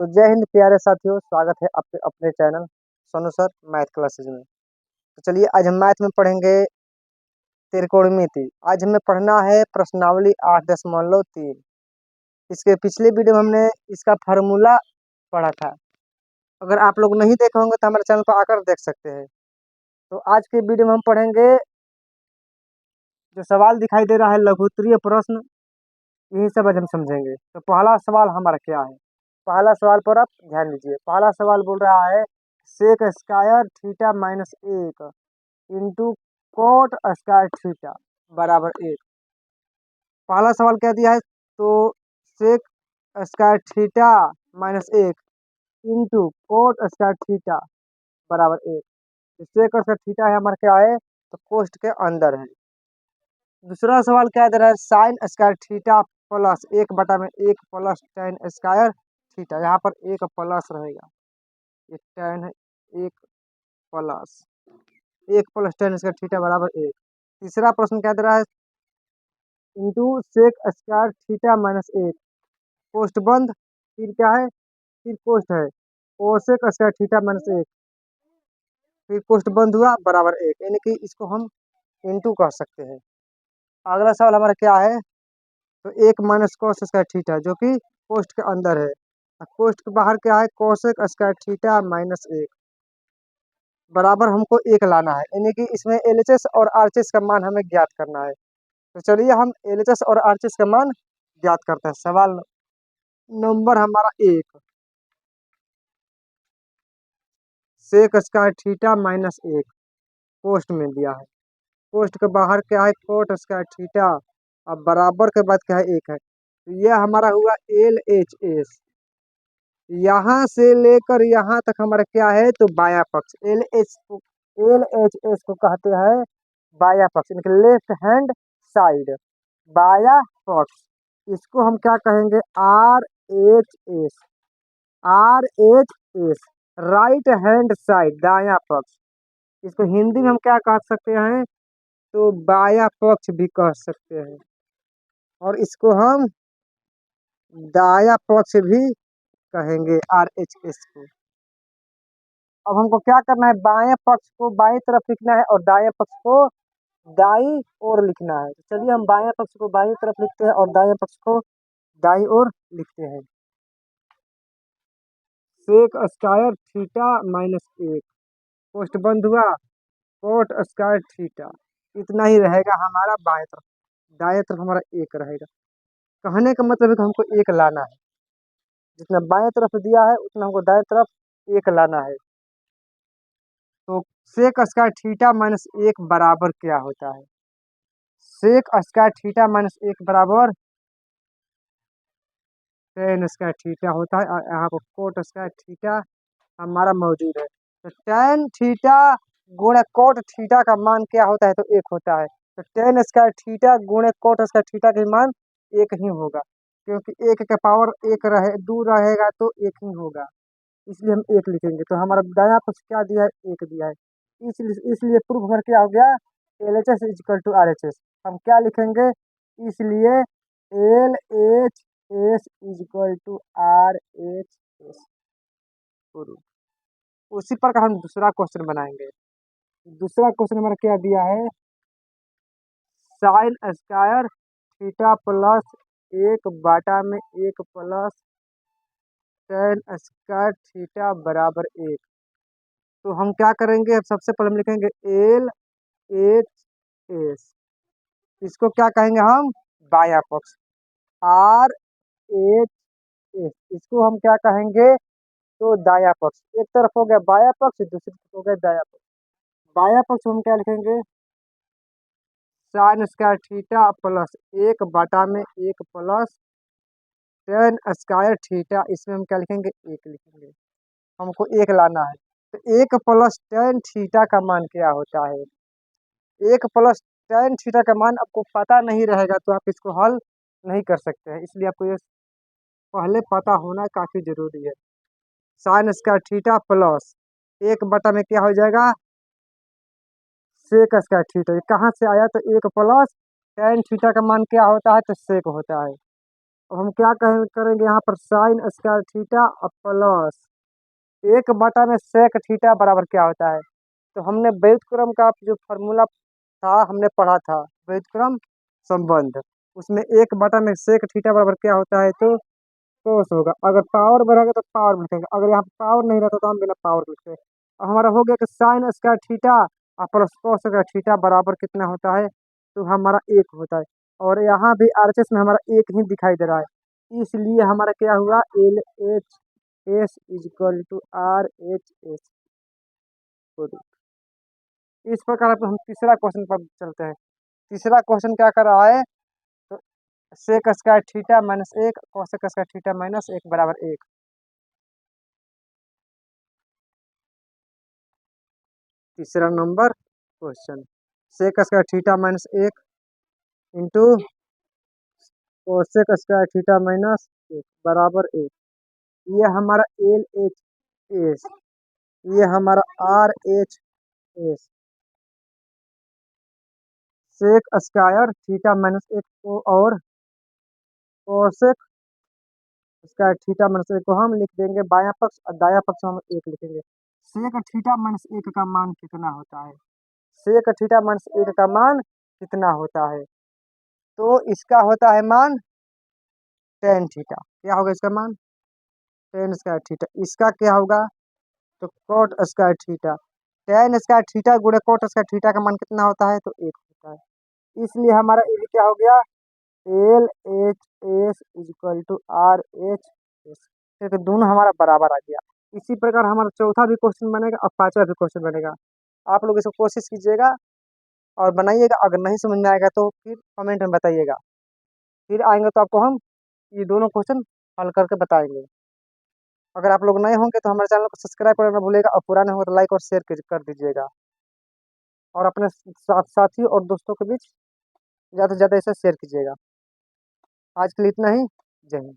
तो जय हिंद प्यारे साथियों, स्वागत है आपके अपने channel Sonu sir math classes में। तो चलिए आज हम मैथ में पढ़ेंगे त्रिकोणमिति। आज हमें पढ़ना है प्रश्नावली 8.3। इसके पिछले वीडियो में हमने इसका फार्मूला पढ़ा था। अगर आप लोग नहीं देखे होंगे तो हमारे चैनल पर आकर देख सकते हैं। तो आज के वीडियो में हम पढ़ेंगे जो सवाल दिखाई दे रहा है लघुत्तरीय प्रश्न, यही सब आज हम समझेंगे। तो पहला सवाल हमारा क्या है? पहला सवाल पर आप ध्यान दीजिए। पहला सवाल बोल रहा है sec square theta minus 1 into cot square theta बराबर 1। पहला सवाल क्या दिया है? तो sec square theta minus 1 into cot square theta बराबर 1। सेक स्क्वायर थीटा है हमारा क्या है? तो कोष्ट के अंदर है। दूसरा सवाल क्या दे रहा है? Sine square theta plus 1/1 plus ten square theta. यहाँ पर एक प्लस रहेगा, ये टेन है, एक plus 1 plus ten square theta बराबर 1। तीसरा प्रश्न क्या दे रहा है? Into sec square theta minus 1 कोष्ट बंद, फिर क्या है? फिर कोष्ट है कोसेक स्क्वायर थीटा माइनस 1, फिर कोष्ट बंद हुआ बराबर 1, यानी कि इसको हम इंटू कह सकते हैं। अगला सवाल हमारा क्या है? तो 1 माइनस कोस स्क्वायर थीटा जो कि कोष्ट के अंदर है, कोष्ट के बाहर क्या है? कोसेक स्क्वायर थीटा माइनस 1 बराबर हमको 1 लाना है, यानी कि इसमें एलएचएस और आरएचएस का मान हमें ज्ञात करना है। तो चलिए हम एलएचएस और आरएचएस का मान ज्ञात करते हैं। सवाल नंबर हमारा 1, सेक स्क्वायर थीटा माइनस 1 कोष्ट में दिया है, कोष्ट के बाहर क्या है? कोट स्क्वायर थीटा, अब बराबर के बाद क्या है? 1 है। तो यह हमारा हुआ एल एच एस। यहाँ से लेकर यहाँ तक हमारा क्या है? तो बायां पक्ष एल एच एस को कहते हैं बायां पक्ष, यानी कि लेफ्ट हैंड साइड, बायां पक्ष। इसको हम क्या कहेंगे? Are H S, are H S right hand side, दायां पक्ष। इसको हिंदी में हम क्या कह सकते हैं? तो बायां पक्ष भी कह सकते हैं, और इसको हम दायां पक्ष भी कहेंगे, आर एच एस को। अब हमको क्या करना है? बाएं पक्ष को बाएं तरफ लिखना है और दाएं पक्ष को दाईं ओर लिखना है। तो चलिए हम बाएं पक्ष को बाईं तरफ लिखते हैं और दाएं पक्ष को दाईं ओर लिखते हैं। सेक स्क्वायर थीटा माइनस 1 कोष्ट बंद हुआ, कोट स्क्वायर थीटा, इतना ही रहेगा हमारा बाएं तरफ। दाएं तरफ हमारा 1 रहेगा। कहने का मतलब है कि हमको 1 लाना है, जितना बाएं तरफ दिया है उतना हमको दाएं तरफ 1 लाना है। तो सेक स्क्वायर थीटा माइनस 1 बराबर क्या होता है? सेक स्क्वायर थीटा माइनस 1 बराबर टेन स्क्वायर थीटा होता है, और यहाँ पर कोट स्क्वायर थीटा हमारा मौजूद है। तो टेन थीटा गुणे कोट थीटा का मान क्या होता है? तो 1 होता है। तो टेन स्क्वायर थीटा गुणे कोट स्क्वायर थीटा का मान 1 ही होगा, क्योंकि 1 का पावर 1 रहे, 2 रहेगा तो 1 ही होगा, इसलिए हम 1 लिखेंगे। तो हमारा दायां पक्ष क्या दिया है? 1 दिया है। इसलिए प्रूफ हमारा क्या हो गया? L H S equal to R H S. हम क्या लिखेंगे? इसलिए L H S equal to R H S. उसी प्रकार हम दूसरा क्वेश्चन बनाएंगे। दूसरा क्वेश्चन हमारा क्या दिया है? Sine square theta plus 1/1 plus ten square theta बराबर 1। तो हम क्या करेंगे? अब सबसे पहले हम लिखेंगे एल एच एस, इसको क्या कहेंगे हम? बायां पक्ष। आर एच एस, इसको हम क्या कहेंगे? तो दायां पक्ष। एक तरफ हो गया बायां पक्ष, दूसरी तरफ हो गया दायां पक्ष। बायां पक्ष हम क्या लिखेंगे? Sign square theta plus 1/1 plus ten square theta, इसमें हम क्या लिखेंगे? 1 लिखेंगे। हमको 1 लाना है। तो 1 प्लस टेन थीटा का मान क्या होता है? 1 प्लस टेन थीटा का मान आपको पता नहीं रहेगा तो आप इसको हल नहीं कर सकते हैं, इसलिए आपको ये पहले पता होना काफ़ी ज़रूरी है। साइन स्क्वायर थीटा प्लस 1 में क्या हो जाएगा? Sec square theta. ये कहाँ से आया? तो 1 प्लस टेन थीटा का मान क्या होता है? तो सेक होता है। अब हम क्या करेंगे यहाँ पर साइन स्क्वायर थीटा प्लस 1 बटा में सेक थीटा बराबर क्या होता है। तो हमने व्युत्क्रम का जो फॉर्मूला था हमने पढ़ा था, व्युत्क्रम संबंध, उसमें 1 बटा में सेक थीटा बराबर क्या होता है, तो कोस होगा। अगर पावर बढ़ेगा तो पावर में लिखेंगे, अगर यहाँ पावर नहीं रहता तो हम बिना पावर के लिखते हैं। अब हमारा हो गया कि साइन स्क्वायर थीटा और प्लस कोस स्क्वायर थीटा बराबर कितना होता है, तो हमारा 1 होता है। और यहाँ भी आरएचएस में हमारा 1 ही दिखाई दे रहा है, इसलिए हमारा क्या हुआ, L H S equal to R H S. इस प्रकार अब हम तीसरा क्वेश्चन पर चलते हैं। तीसरा क्वेश्चन क्या कर रहा है, तो sec square theta minus 1 cosec square theta minus 1 बराबर 1। तीसरा number question, sec square theta minus 1 into cosec square theta minus 1 बराबर 1। ये हमारा एल एच एस, ये हमारा R H S. Sec square theta minus 1 को और कोसेक स्क्वायर थीटा माइनस 1 को हम लिख देंगे बायां पक्ष और दायां पक्ष हम 1 लिखेंगे। सेक थीटा माइनस 1 का मान कितना होता है, सेक थीटा माइनस 1 का मान कितना होता है, तो इसका होता है मान टेन थीटा। क्या होगा इसका मान, टेन स्क्वायर थीटा। इसका क्या होगा, तो coat square theta. Ten square theta गुणे कोट स्क्वायर थीटा का मान कितना होता है, तो 1 होता है। इसलिए हमारा ये क्या हो गया, L H S equal to R H S, तो दोनों हमारा बराबर आ गया। इसी प्रकार हमारा चौथा भी क्वेश्चन बनेगा और पांचवा भी क्वेश्चन बनेगा। आप लोग इसको कोशिश कीजिएगा और बनाइएगा। अगर नहीं समझ में आएगा तो फिर कमेंट में बताइएगा, फिर आएंगे तो आपको हम ये दोनों क्वेश्चन हल करके बताएंगे। अगर आप लोग नए होंगे तो हमारे चैनल को सब्सक्राइब करना ना भूलिएगा, और पुराने होंगे तो लाइक और शेयर कर दीजिएगा, और अपने साथी और दोस्तों के बीच ज़्यादा से ज़्यादा इसे शेयर कीजिएगा। आज के लिए इतना ही। जय हिंद।